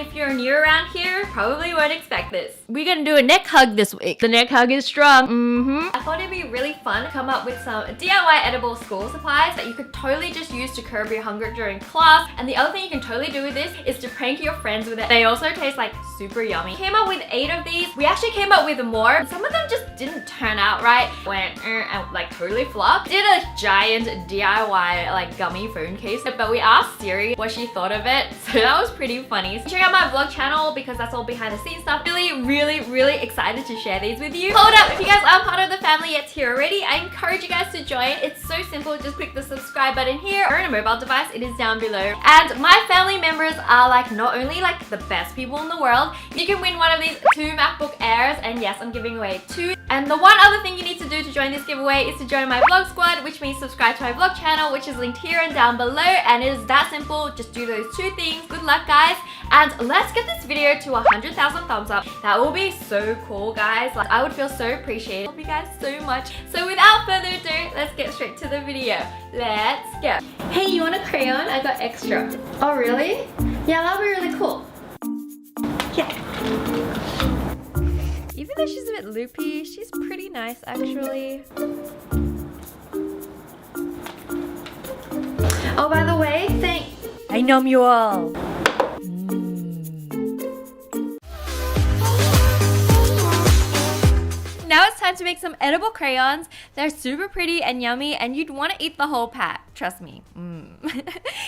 if you're new around here, probably won't expect this. We're gonna do a neck hug this week. The neck hug is strong. I thought it'd be really fun to come up with some DIY edible school supplies that you could totally just use to curb your hunger during class. And the other thing you can totally do with this is to prank your friends with it. They also taste like super yummy. Came up with 8 of these. We actually came up with more. Some of them just didn't turn out right. Went and like totally flopped. Did a giant DIY like gummy phone case, but we asked Siri what she thought of it. So that was pretty funny. Check out my vlog channel because that's all behind the scenes stuff. Really excited to share these with you. Hold up, if you guys aren't part of the family yet here already, I encourage you guys to join. It's so simple, just click the subscribe button here or on a mobile device, it is down below. And my family members are like not only like the best people in the world, you can win one of these 2 MacBook Airs, and yes, I'm giving away 2. And the one other thing you need to do to join this giveaway is to join my vlog squad, which means subscribe to my vlog channel, which is linked here and down below, and it is that simple. Just do those 2 things. Good luck, guys, and let's get this video to 100,000 thumbs up. That will be so cool, guys. Like, I would feel so appreciated. Love you guys so much. So without further ado, let's get straight to the video. Let's go. Hey, you want a crayon? I got extra. Oh, really? Yeah, that'll be really cool. Yeah. Even though she's a bit loopy, she's pretty nice actually. Oh, by the way, I know you all. Now it's time to make some edible crayons. They're super pretty and yummy, and you'd want to eat the whole pack. Trust me.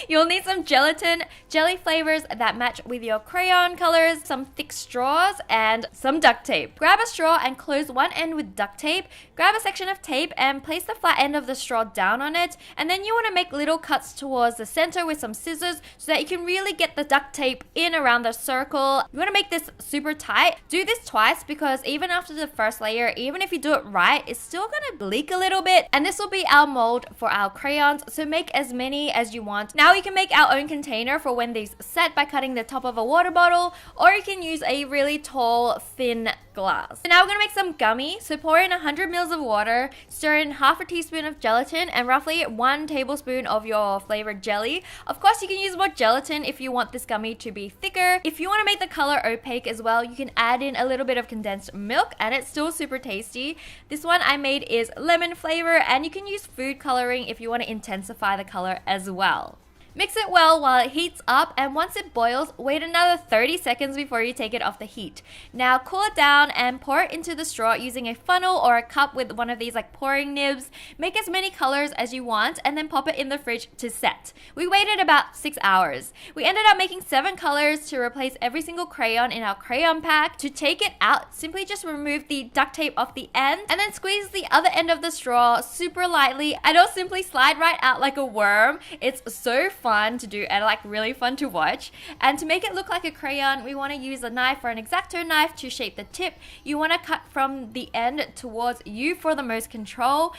You'll need some gelatin, jelly flavors that match with your crayon colors, some thick straws, and some duct tape. Grab a straw and close one end with duct tape. Grab a section of tape and place the flat end of the straw down on it. And then you want to make little cuts towards the center with some scissors so that you can really get the duct tape in around the circle. You want to make this super tight. Do this twice because even after the first layer, even if you do it right, it's still going to leak a little bit. And this will be our mold for our crayons, so make as many as you want. Now we can make our own container for when these set by cutting the top of a water bottle, or you can use a really tall, thin glass. So now we're going to make some gummy. So pour in 100 ml of water, stir in half a teaspoon of gelatin, and roughly 1 tablespoon of your flavored jelly. Of course, you can use more gelatin if you want this gummy to be thicker. If you want to make the color opaque as well, you can add in a little bit of condensed milk, and it's still super tasty. This one I made is lemon flavor, and you can use food coloring if you want to intensify the color as well. Mix it well while it heats up, and once it boils, wait another 30 seconds before you take it off the heat. Now cool it down and pour it into the straw using a funnel or a cup with one of these like pouring nibs. Make as many colors as you want and then pop it in the fridge to set. We waited about 6 hours. We ended up making 7 colors to replace every single crayon in our crayon pack. To take it out, simply just remove the duct tape off the end and then squeeze the other end of the straw super lightly, and it'll simply slide right out like a worm. It's so fun to do and like really fun to watch. And to make it look like a crayon, we want to use a knife or an X-Acto knife to shape the tip. You want to cut from the end towards you for the most control.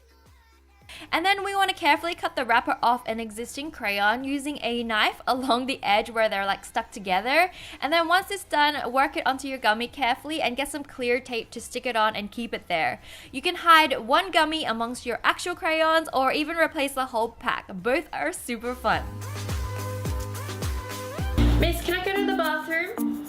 And then we want to carefully cut the wrapper off an existing crayon using a knife along the edge where they're like stuck together. And then once it's done, work it onto your gummy carefully and get some clear tape to stick it on and keep it there. You can hide one gummy amongst your actual crayons or even replace the whole pack. Both are super fun. Miss, can I go to the bathroom?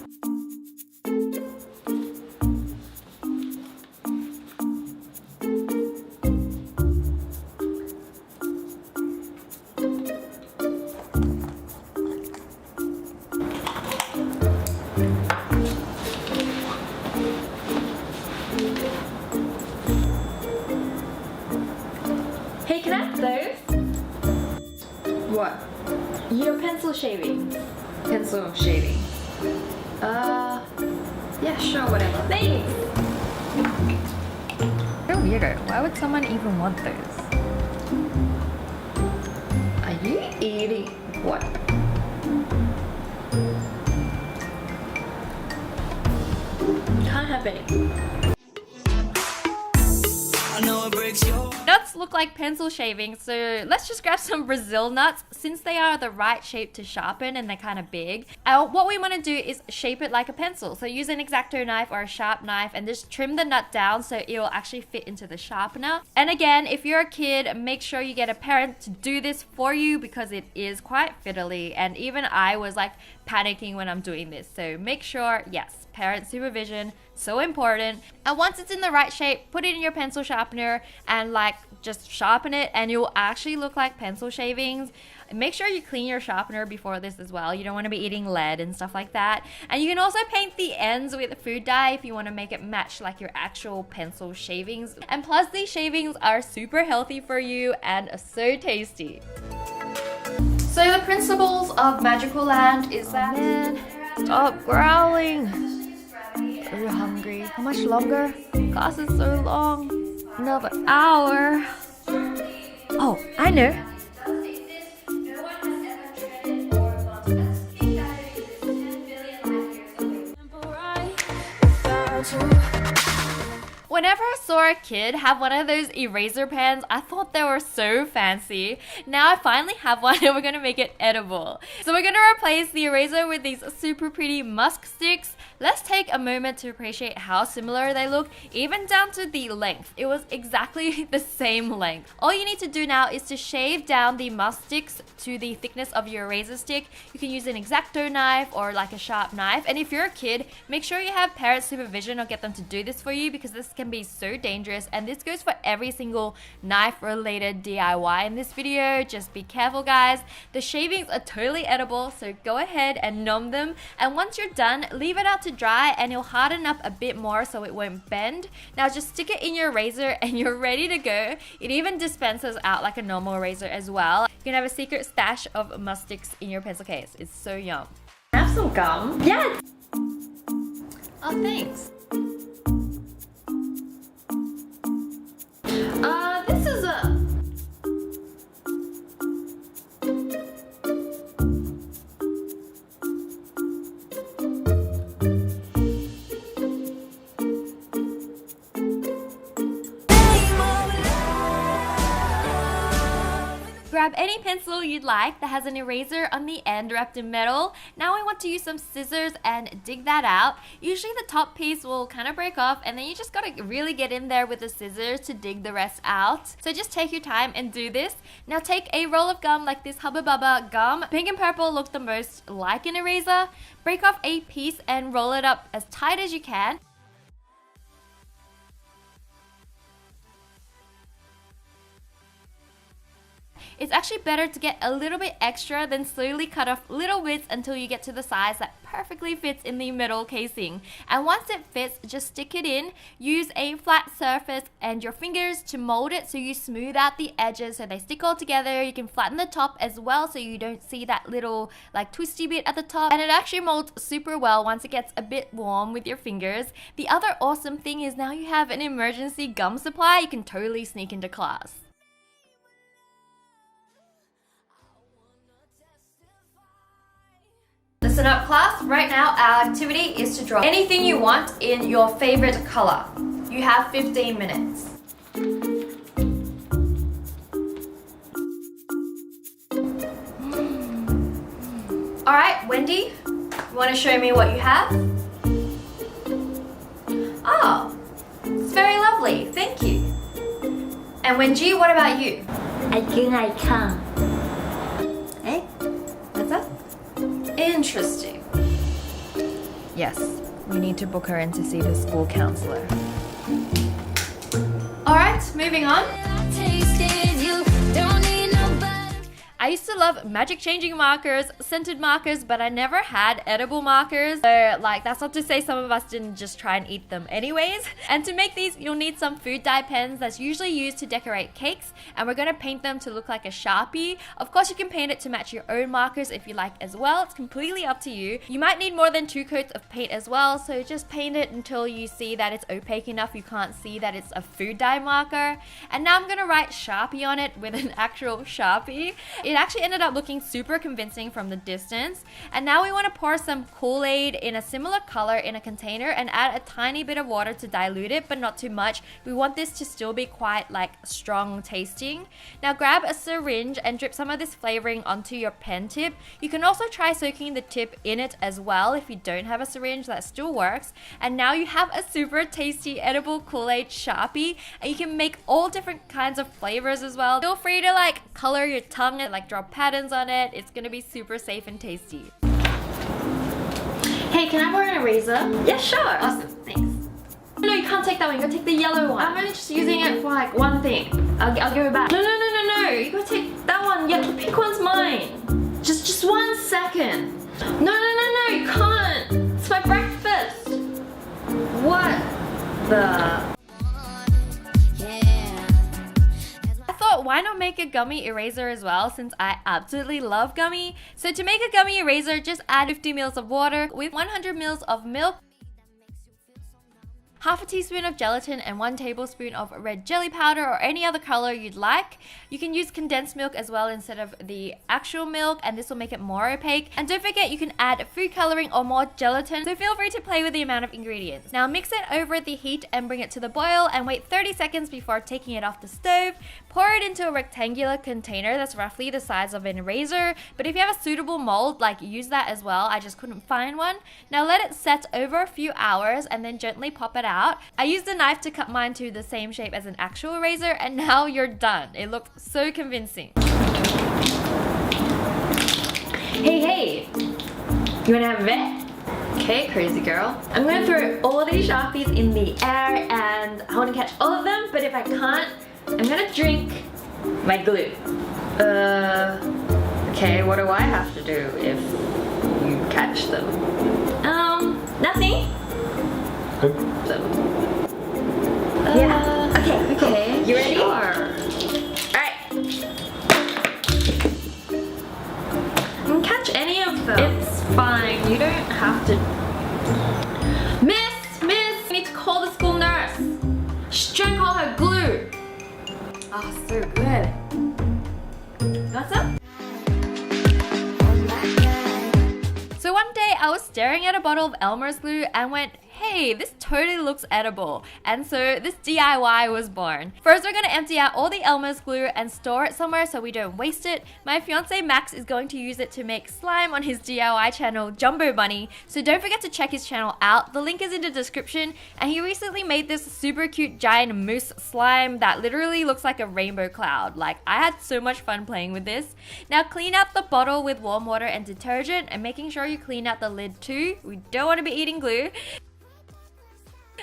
Hey, can I have those? What? Your pencil shavings. Pencil shaving. Yeah, sure, whatever. Thanks! You're weirdo. Why would someone even want those? Are you eating what? Can't have any. I know it breaks your Not must look like pencil shavings, so let's just grab some Brazil nuts since they are the right shape to sharpen and they're kind of big. What we want to do is shape it like a pencil. So use an X-Acto knife or a sharp knife and just trim the nut down so it will actually fit into the sharpener. And again, if you're a kid, make sure you get a parent to do this for you because it is quite fiddly, and even I was like panicking when I'm doing this. So make sure, yes, parent supervision, so important. And once it's in the right shape, put it in your pencil sharpener and like just sharpen it and it will actually look like pencil shavings. Make sure you clean your sharpener before this as well. You don't want to be eating lead and stuff like that. And you can also paint the ends with food dye if you want to make it match like your actual pencil shavings. And plus these shavings are super healthy for you and so tasty. So the principles of Magical Land is that... man, stop growling. Are hungry? How much longer? Class is so long. Another hour. Oh, I know. Whenever I saw a kid have one of those eraser pens, I thought they were so fancy. Now I finally have one and we're going to make it edible. So we're going to replace the eraser with these super pretty musk sticks. Let's take a moment to appreciate how similar they look, even down to the length. It was exactly the same length. All you need to do now is to shave down the musk sticks to the thickness of your eraser stick. You can use an X-Acto knife or like a sharp knife. And if you're a kid, make sure you have parent supervision or get them to do this for you because this can be so dangerous, and this goes for every single knife related DIY in this video. Just be careful, guys. The shavings are totally edible, so go ahead and nom them, and once you're done, leave it out to dry and it'll harden up a bit more so it won't bend. Now just stick it in your razor and you're ready to go. It even dispenses out like a normal razor as well. You can have a secret stash of musk sticks in your pencil case. It's so yum. Have some gum? Yes! Oh, thanks. This is a... Grab any pencil you'd like that has an eraser on the end wrapped in metal. Now I want to use some scissors and dig that out. Usually the top piece will kind of break off and then you just gotta really get in there with the scissors to dig the rest out. So just take your time and do this. Now take a roll of gum like this Hubba Bubba gum. Pink and purple look the most like an eraser. Break off a piece and roll it up as tight as you can. It's actually better to get a little bit extra than slowly cut off little bits until you get to the size that perfectly fits in the metal casing. And once it fits, just stick it in. Use a flat surface and your fingers to mold it so you smooth out the edges so they stick all together. You can flatten the top as well so you don't see that little like twisty bit at the top. And it actually molds super well once it gets a bit warm with your fingers. The other awesome thing is now you have an emergency gum supply you can totally sneak into class. Listen up, class. Right now our activity is to draw anything you want in your favorite color. You have 15 minutes. Alright, Wendy, you want to show me what you have? Oh, it's very lovely. Thank you. And Wenji, what about you? I think I can. Eh? What's that? Interesting. Yes, we need to book her in to see the school counselor. Alright, moving on. I used to love magic changing markers, scented markers, but I never had edible markers. So like that's not to say some of us didn't just try and eat them anyways. And to make these, you'll need some food dye pens that's usually used to decorate cakes, and we're going to paint them to look like a Sharpie. Of course you can paint it to match your own markers if you like as well. It's completely up to you. You might need more than 2 coats of paint as well, so just paint it until you see that it's opaque enough you can't see that it's a food dye marker. And now I'm going to write Sharpie on it with an actual Sharpie. it actually ended up looking super convincing from the distance. And now we want to pour some Kool-Aid in a similar color in a container and add a tiny bit of water to dilute it, but not too much. We want this to still be quite like strong tasting. Now grab a syringe and drip some of this flavoring onto your pen tip. You can also try soaking the tip in it as well if you don't have a syringe, that still works. And now you have a super tasty edible Kool-Aid Sharpie, and you can make all different kinds of flavors as well. Feel free to like color your tongue and like draw patterns on it. It's gonna be super safe and tasty. Hey, can I borrow an eraser? Yeah, sure. Awesome, thanks. No, you can't take that one. You gotta take the yellow one. I'm only just using it for like one thing. I'll give it back. No. You gotta take that one. Yeah, the pink one's mine. Just 1 second. No. You can't. It's my breakfast. What the? Why not make a gummy eraser as well, since I absolutely love gummy. So to make a gummy eraser, just add 50 ml of water with 100 ml of milk, half a teaspoon of gelatin, and 1 tablespoon of red jelly powder or any other color you'd like. You can use condensed milk as well instead of the actual milk, and this will make it more opaque. And don't forget, you can add food coloring or more gelatin, so feel free to play with the amount of ingredients. Now mix it over the heat and bring it to the boil and wait 30 seconds before taking it off the stove. Pour it into a rectangular container that's roughly the size of an eraser, but if you have a suitable mold, like use that as well. I just couldn't find one. Now let it set over a few hours and then gently pop it out. I used a knife to cut mine to the same shape as an actual eraser, and now you're done. It looked so convincing. Hey, you wanna have a bet? Okay, crazy girl. I'm gonna throw all these Sharpies in the air and I wanna catch all of them, but if I can't, I'm gonna drink my glue. Okay, what do I have to do if you catch them? Nothing. Yeah. Okay. You ready? Sure. Alright. You can catch any of them. It's fine. You don't have to. Miss! You need to call the school nurse. She drank all her glue. Oh, so good. Want some? So one day I was staring at a bottle of Elmer's glue and went, hey, this totally looks edible. And so this DIY was born. First, we're gonna empty out all the Elmer's glue and store it somewhere so we don't waste it. My fiance Max is going to use it to make slime on his DIY channel, Jumbo Bunny. So don't forget to check his channel out. The link is in the description. And he recently made this super cute giant mousse slime that literally looks like a rainbow cloud. Like, I had so much fun playing with this. Now clean out the bottle with warm water and detergent, and making sure you clean out the lid too. We don't want to be eating glue.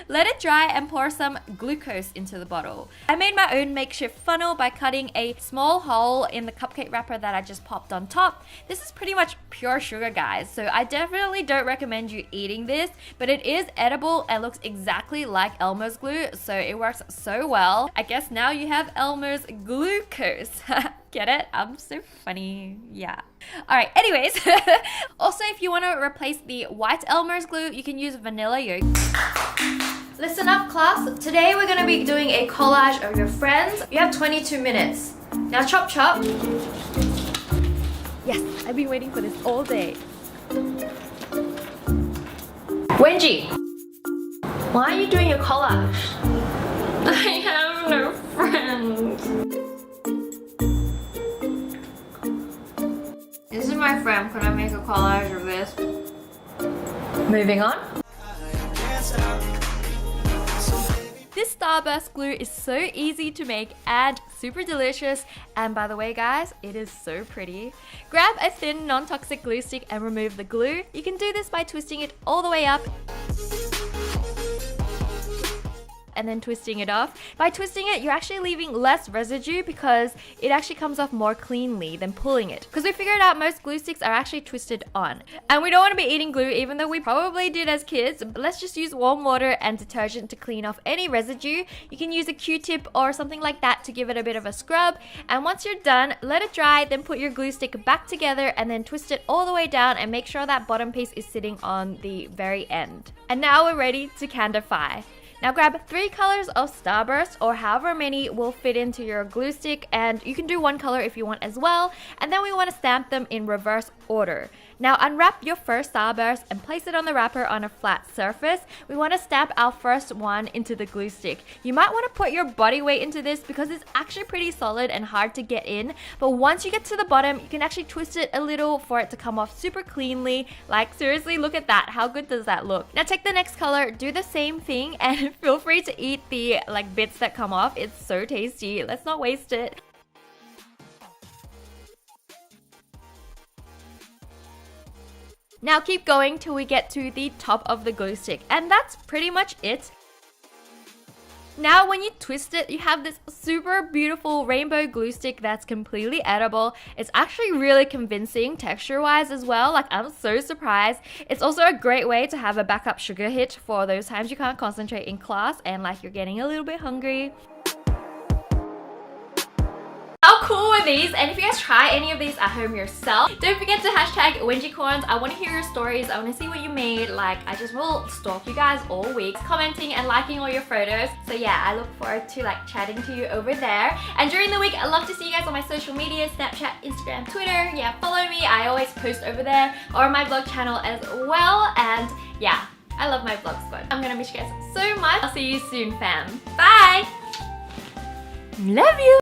Let it dry and pour some glucose into the bottle. I made my own makeshift funnel by cutting a small hole in the cupcake wrapper that I just popped on top. This is pretty much pure sugar, guys, so I definitely don't recommend you eating this, but it is edible and looks exactly like Elmer's glue, so it works so well. I guess now you have Elmer's glucose. Get it? I'm so funny. Yeah. Alright, anyways. Also, if you want to replace the white Elmer's glue, you can use vanilla yolk. Listen up, class. Today we're going to be doing a collage of your friends. You have 22 minutes. Now chop chop. Yes, I've been waiting for this all day. Wenji, why are you doing your collage? I have no friends. This is my friend. Could I make a collage of this? Moving on. This Starburst glue is so easy to make and super delicious, and by the way guys, it is so pretty. Grab a thin non-toxic glue stick and remove the glue. You can do this by twisting it all the way up and then twisting it off. By twisting it, you're actually leaving less residue because it actually comes off more cleanly than pulling it. Because we figured out most glue sticks are actually twisted on. And we don't want to be eating glue, even though we probably did as kids. But let's just use warm water and detergent to clean off any residue. You can use a Q-tip or something like that to give it a bit of a scrub. And once you're done, let it dry, then put your glue stick back together and then twist it all the way down and make sure that bottom piece is sitting on the very end. And now we're ready to candify. Now grab 3 colors of Starburst or however many will fit into your glue stick, and you can do 1 color if you want as well. And then we want to stamp them in reverse order. Now unwrap your first Starburst and place it on the wrapper on a flat surface. We want to stamp our first one into the glue stick. You might want to put your body weight into this because it's actually pretty solid and hard to get in. But once you get to the bottom, you can actually twist it a little for it to come off super cleanly. Like seriously, look at that. How good does that look? Now take the next color, do the same thing, and feel free to eat the bits that come off. It's so tasty. Let's not waste it. Now keep going till we get to the top of the glue stick, and that's pretty much it. Now when you twist it, you have this super beautiful rainbow glue stick that's completely edible. It's actually really convincing texture-wise as well. Like, I'm so surprised. It's also a great way to have a backup sugar hit for those times you can't concentrate in class and like you're getting a little bit hungry. How cool were these? And if you guys try any of these at home yourself, don't forget to hashtag WenjiCorns. I want to hear your stories. I want to see what you made. Like, I just will stalk you guys all week, commenting and liking all your photos. So yeah, I look forward to like chatting to you over there. And during the week, I love to see you guys on my social media, Snapchat, Instagram, Twitter. Yeah, follow me. I always post over there, or my vlog channel as well. And yeah, I love my vlog squad. I'm gonna miss you guys so much. I'll see you soon, fam. Bye! Love you!